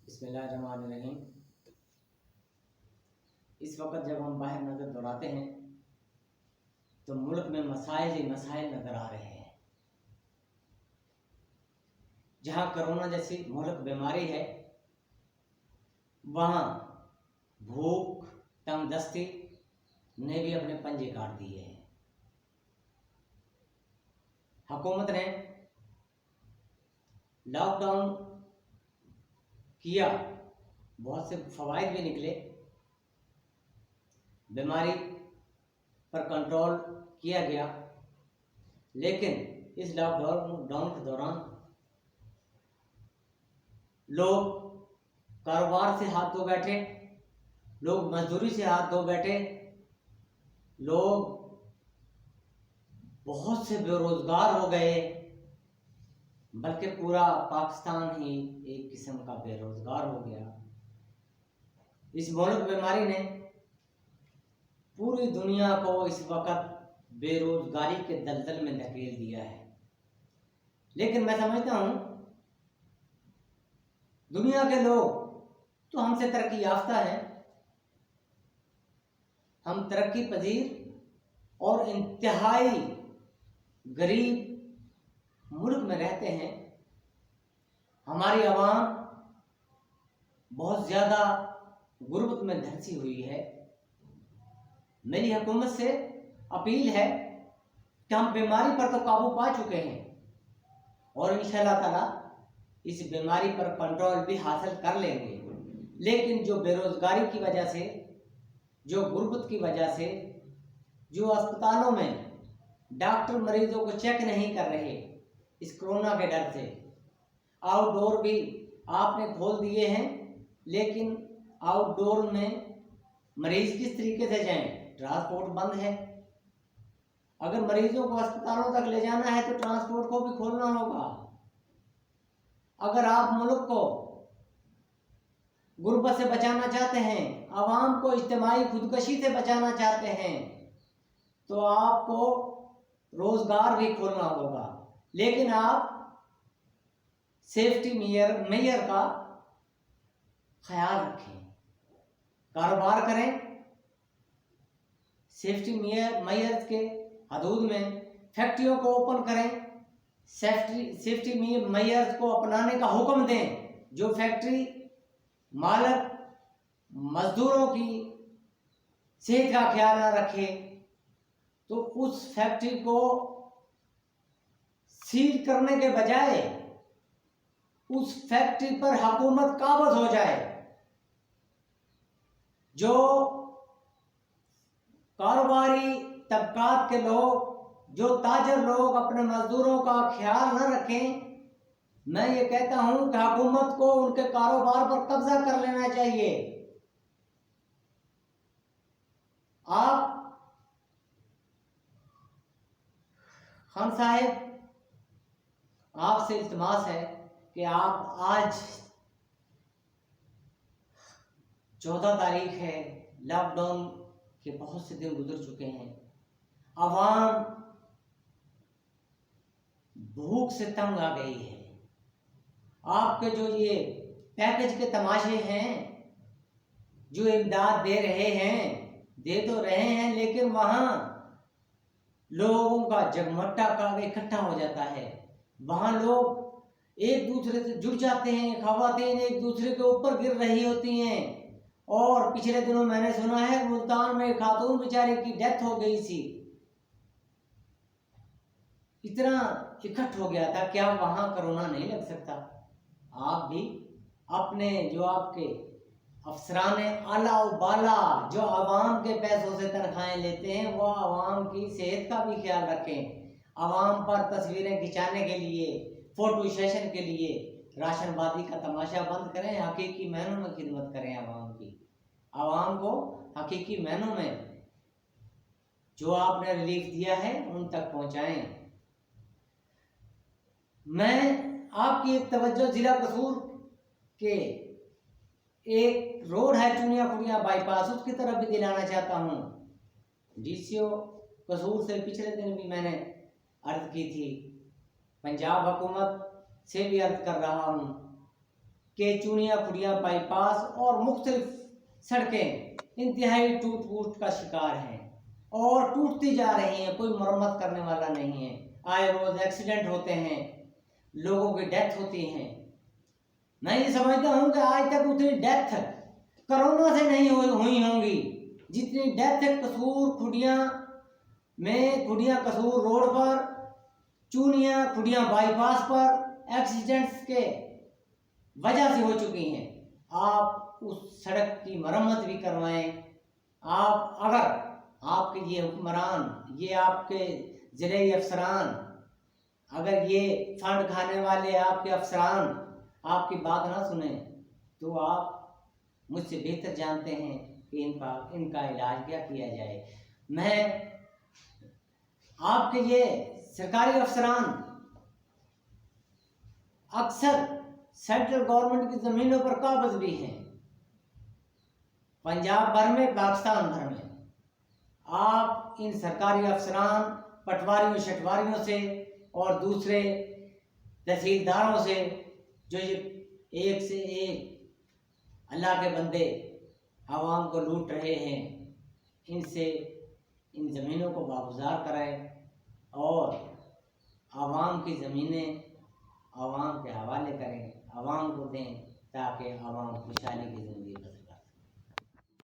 बिस्मिल्लाहिर्रहमानिर्रहीम। इस वक्त जब हम बाहर नज़र दौड़ाते हैं तो मुल्क में मसाइल ही मसाइल नज़र आ रहे हैं। जहाँ कोरोना जैसी मुल्क बीमारी है, वहाँ भूख तंगदस्ती ने भी अपने पंजे काट दिए हैं। हुकूमत ने लॉकडाउन किया, बहुत से फ़वाइद भी निकले, बीमारी पर कंट्रोल किया गया, लेकिन इस लॉकडाउन के दौरान लोग कारोबार से हाथ धो बैठे, लोग मजदूरी से हाथ धो बैठे, लोग बहुत से बेरोजगार हो गए, बल्कि पूरा पाकिस्तान ही एक किस्म का बेरोजगार हो गया। इस मुल्क बीमारी ने पूरी दुनिया को इस वक्त बेरोजगारी के दलदल में धकेल दिया है। लेकिन मैं समझता हूँ दुनिया के लोग तो हमसे तरक्की याफ्ता हैं, हम तरक्की पजीर और इंतहाई गरीब मुल्क में रहते हैं। हमारी आवाम बहुत ज़्यादा गुर्बत में धंसी हुई है। मेरी हुकूमत से अपील है कि हम बीमारी पर तो काबू पा चुके हैं और इंशाअल्लाह ताला इस बीमारी पर कंट्रोल भी हासिल कर लेंगे, लेकिन जो बेरोजगारी की वजह से, जो गुर्बत की वजह से, जो अस्पतालों में डॉक्टर मरीजों को चेक नहीं कर रहे इस कोरोना के डर से, आउटडोर भी आपने खोल दिए हैं, लेकिन आउटडोर में मरीज किस तरीके से जाएं? ट्रांसपोर्ट बंद है। अगर मरीजों को अस्पतालों तक ले जाना है तो ट्रांसपोर्ट को भी खोलना होगा। अगर आप मुल्क को गुर्बत से बचाना चाहते हैं, आवाम को इज्तिमाई खुदकशी से बचाना चाहते हैं, तो आपको रोजगार भी खोलना होगा, लेकिन आप सेफ्टी मेजर का ख्याल रखें, कारोबार करें, सेफ्टी मेजर्स के हदूद में फैक्ट्रियों को ओपन करें, सेफ्टी मेजर्स को अपनाने का हुक्म दें। जो फैक्ट्री मालिक मजदूरों की सेहत का ख्याल ना रखे तो उस फैक्ट्री को सील करने के बजाय उस फैक्ट्री पर हुकूमत काबज हो जाए। जो कारोबारी तबकात के लोग, जो ताजर लोग अपने मजदूरों का ख्याल न रखें, मैं ये कहता हूं कि हुकूमत को उनके कारोबार पर कब्जा कर लेना चाहिए। आप खान साहब, आपसे इल्तिमास है कि आप आज 14 तारीख है, लॉकडाउन के बहुत से दिन गुजर चुके हैं, आवाम भूख से तंग आ गई है। आपके जो ये पैकेज के तमाशे हैं, जो इमदाद दे रहे हैं, दे तो रहे हैं, लेकिन वहां लोगों का जगमट्टा का इकट्ठा हो जाता है। वहां लोग एक दूसरे से जुड़ जाते हैं, खवातीन एक दूसरे के ऊपर गिर रही होती हैं। और पिछले दिनों मैंने सुना है मुल्तान में खातून बेचारे की डेथ हो गई थी। इतना इकट्ठ हो गया था, क्या वहां कोरोना नहीं लग सकता? आप भी अपने जो आपके अफसराने आला उबाला जो आवाम के पैसों से तनख्वाहें लेते हैं, वो आवाम की सेहत का भी ख्याल रखें। आवाम पर तस्वीरें खिंचाने के लिए, फोटो सेशन के लिए राशनबाजी का तमाशा बंद करें, हकीकी मायनों में खिदमत करें आवाम की। आवाम को हकीकी मायनों में जो आपने रिलीफ दिया है उन तक पहुंचाएं। मैं आपकी एक तवज्जो जिला कसूर के एक रोड है चुनिया खुड़िया बाईपास, उसकी तरफ भी दिलाना चाहता हूँ। डीसीओ कसूर से पिछले दिन भी मैंने अर्ज की थी, पंजाब हुकूमत से भी अर्ज कर रहा हूँ के चूनिया खुडिया बाईपास और मुख्तलिफ सड़कें इंतहाई टूट फूट का शिकार हैं और टूटती जा रही हैं। कोई मरम्मत करने वाला नहीं है। आए रोज एक्सीडेंट होते हैं, लोगों की डेथ होती हैं। मैं ये समझता हूँ कि आज तक उतनी डेथ कोरोना से नहीं हुई होंगी जितनी डेथ कसूर खुडिया में, खुडिया कसूर रोड पर, चूनिया खुडिया बाईपास पर एक्सीडेंट्स के वजह से हो चुकी हैं। आप उस सड़क की मरम्मत भी करवाएं। आप अगर आपके ये हुक्मरान, ये आपके ज़िले अफसरान, अगर ये फंड खाने वाले आपके अफसरान आपकी बात ना सुने तो आप मुझसे बेहतर जानते हैं कि इनका इलाज क्या किया जाए। मैं आपके ये सरकारी अफसरान अक्सर सेंट्रल गवर्नमेंट की ज़मीनों पर काबिज भी हैं, पंजाब भर में, पाकिस्तान भर में। आप इन सरकारी अफसरान पटवारियों शटवारियों से और दूसरे तहसीलदारों से जो ये एक से एक अल्लाह के बंदे आवाम को लूट रहे हैं, इनसे इन ज़मीनों को वागुज़ार कराएं और आवाम की ज़मीनें आवाम के हवाले करें, आवाम को दें ताकि आवाम खुशहाली की ज़िंदगी